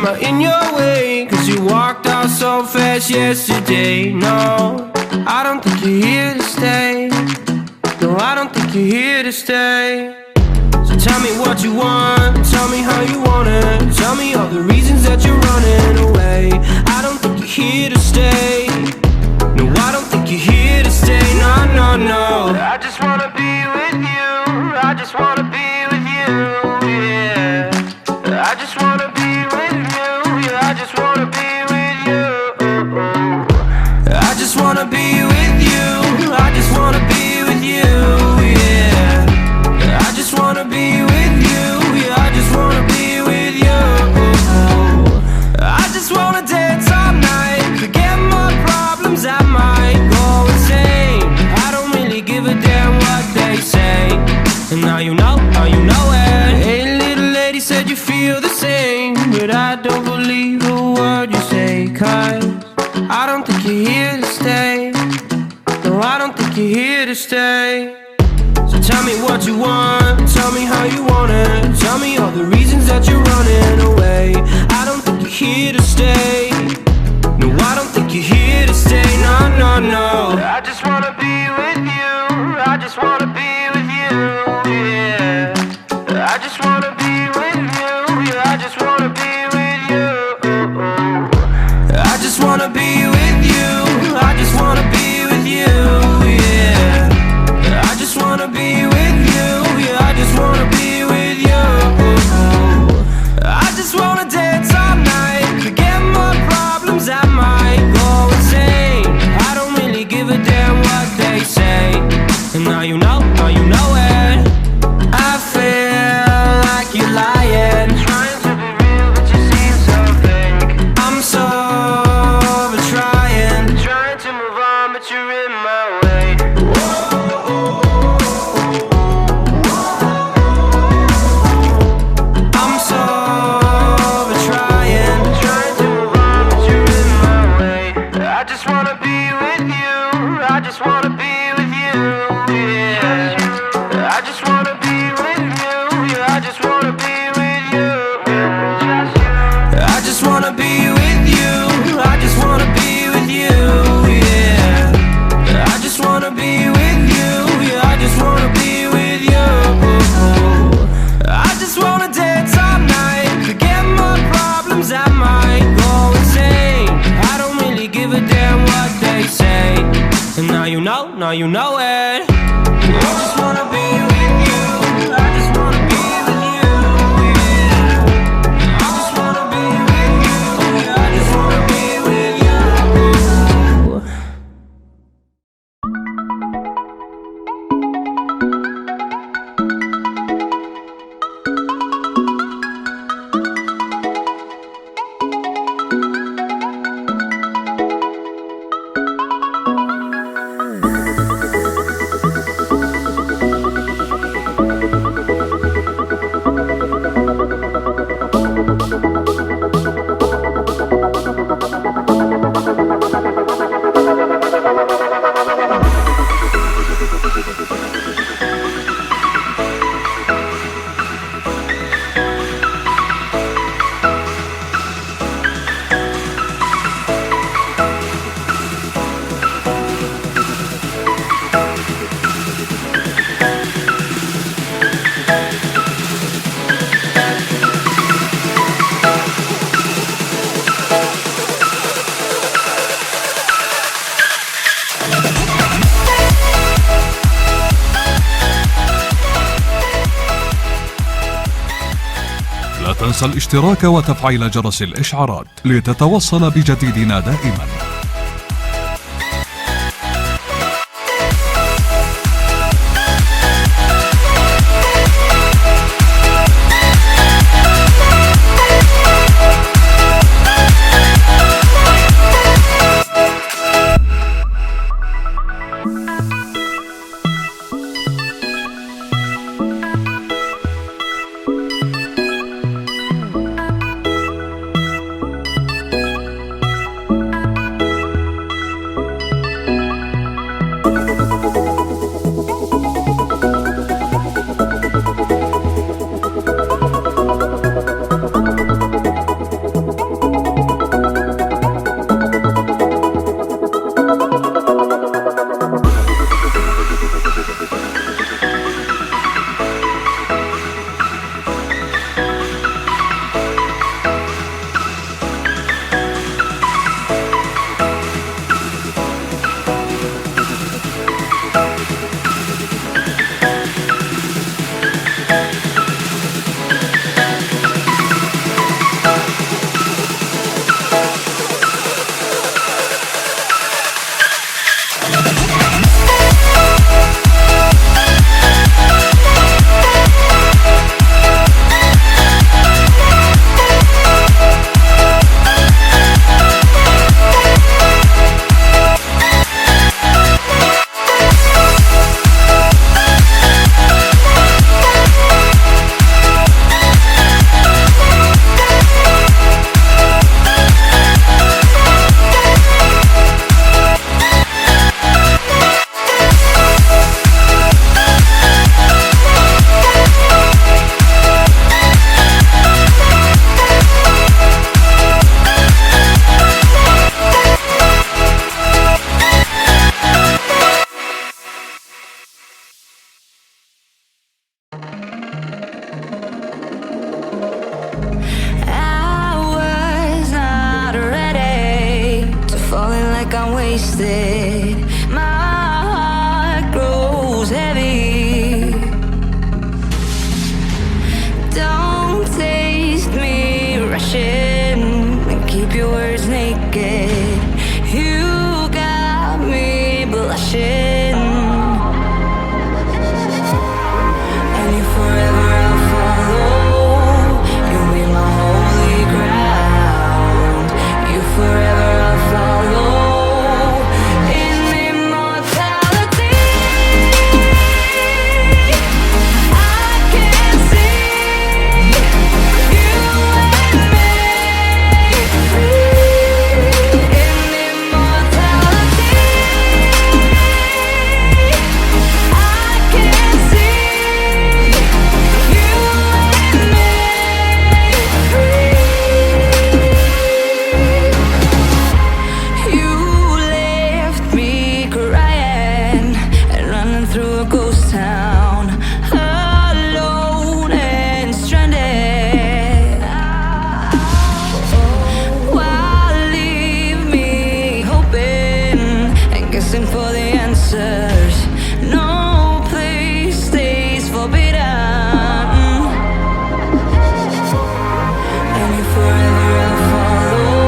I in your way? Cause you walked out so fast yesterday. No, I don't think you're here to stay. No, I don't think you're here to stay. So tell me what you want, tell me how you want it. Tell me all the reasons that you're running away. I don't think you're here to stay. No, I don't think you're here to stay. No, no, no. I just wanna be with you. I just wanna be with you, yeah. I just wanna be with you. Yeah, I just wanna be with you. I just wanna be with you. I just wanna be with you, yeah. I just wanna be with you. Yeah, I just wanna be with you. I just wanna dance all night, forget my problems, I might go insane. I don't really give a damn what they say. And now you know it. Hey, little lady said you feel the same, but I don't believe a word you say. Cause I don't think you're here to stay. No, I don't think you're here to stay. So tell me what you want, tell me how you want it. Tell me all the reasons that you're running away. I don't think you're here to stay. No, I don't think you're here to stay. No, no, no. I just wanna be with you. I just wanna be with you, yeah. I just wanna be with you. Yeah, I just wanna be with you. I just wanna be with you. I just wanna be with you, yeah. I just wanna be with you. Yeah, I just wanna be with you. I just wanna dance all night, forget my problems, I might go insane. I don't really give a damn what they say. And now you know it. I feel like you're lying, trying to be real, but you seem so fake. I'm so over trying to move on, but you're in my way. I'm so over trying to move on, but you're in my way. I just wanna be with you. I just wanna be with you, yeah. I just wanna be with you. Yeah, I just wanna be with you. I just wanna be with you. I just wanna be with you, yeah. I just wanna be with you. Yeah, I just wanna be with you. I just wanna dance all night, forget my problems, I might go insane. I don't really give a damn what they say. And now you know it. I just wanna be with you. I just wanna be with you, yeah. I just wanna be with you. Yeah, I just wanna be with you. لا تنسى الاشتراك وتفعيل جرس الإشعارات لتتوصل بجديدنا دائما. wasted. My heart grows heavy. Don't taste me rushing and keep your words naked. You got me blushing. And you forever I'll follow. You'll be my holy ground. You forever I'll follow. In immortality, I can see you and me free. In immortality, I can see you and me free. You left me crying and running through a ghost town, alone and stranded. Why leave me hoping and guessing for the answers? No place stays forbidden. And you forever I'll follow.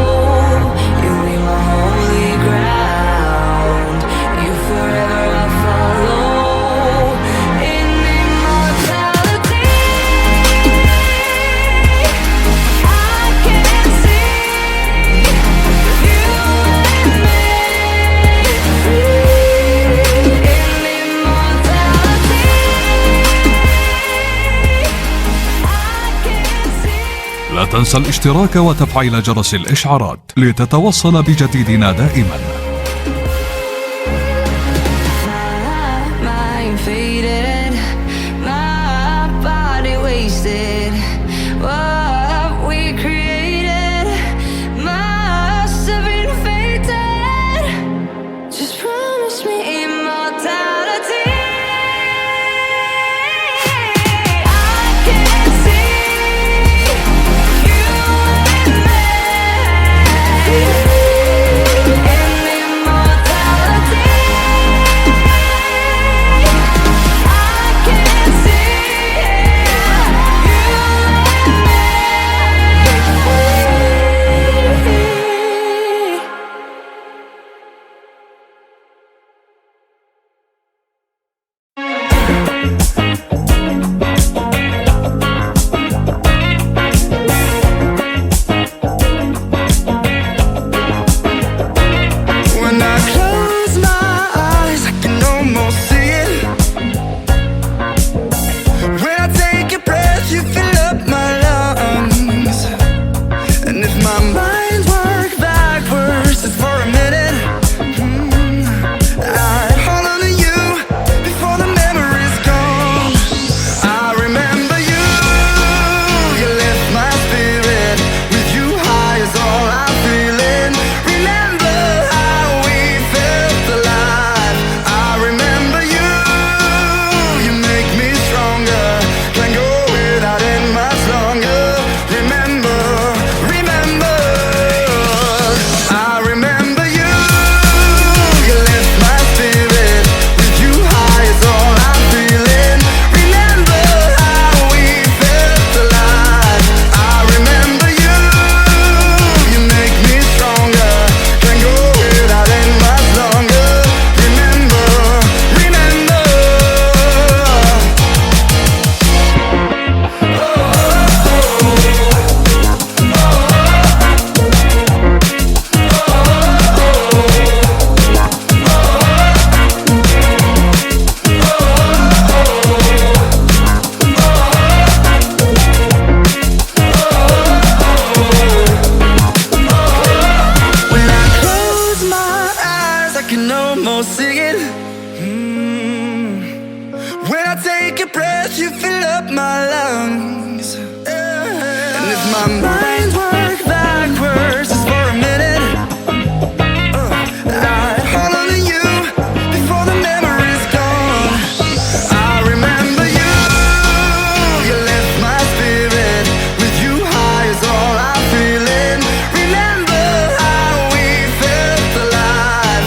You'll be my holy ground. You forever I'll follow. In immortality, I can see you and me free. In immortality, I can see. لا تنسى الاشتراك وتفعيل جرس الإشعارات لتتوصل بجديدنا دائما. My mind faded, my body wasted. What we created must have been fated. Just promise me immortality. I can see you and me. In immortality, I can see you and me. When I close my eyes, I can almost see it. When I take a breath, you fill up my lungs. And if my mind works backwards just for a minute, I'd hold on to you before the memory's gone. I remember you, you lift my spirit. With you high is all I'm feeling. Remember how we felt alive. I remember you, you make me stronger. Can't go without it much longer. Remember, remember, I remember you, you lift my spirit. With you high is all I'm feeling. Remember how we felt alive. I remember you, you make me stronger. Can't go without it much longer. Remember, remember. When I close my eyes, I can almost see it. When I take a breath, you fill up my lungs. And if my mind works backwards just for a minute, I'd hold on to you before the memory's gone. I remember you, you lift my spirit. With you high is all I'm feeling. Remember how we felt alive.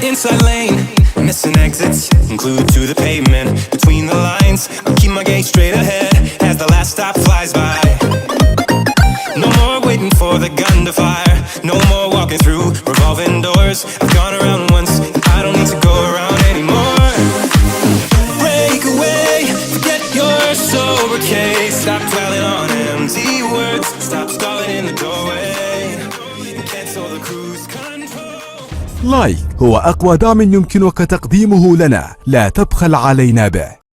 Inside lane, missing exits, glued to the pavement. Between the lines, I keep my gaze straight ahead as the last stop flies by. No more waiting for the gun to fire. No more walking through revolving doors. I've gone around once, I don't need to go around anymore. Break away, forget your sober case. Stop dwelling on empty words. Stop stalling in the doorway and cancel the cruise control. لايك هو أقوى دعم يمكنك تقديمه لنا، لا تبخل علينا به.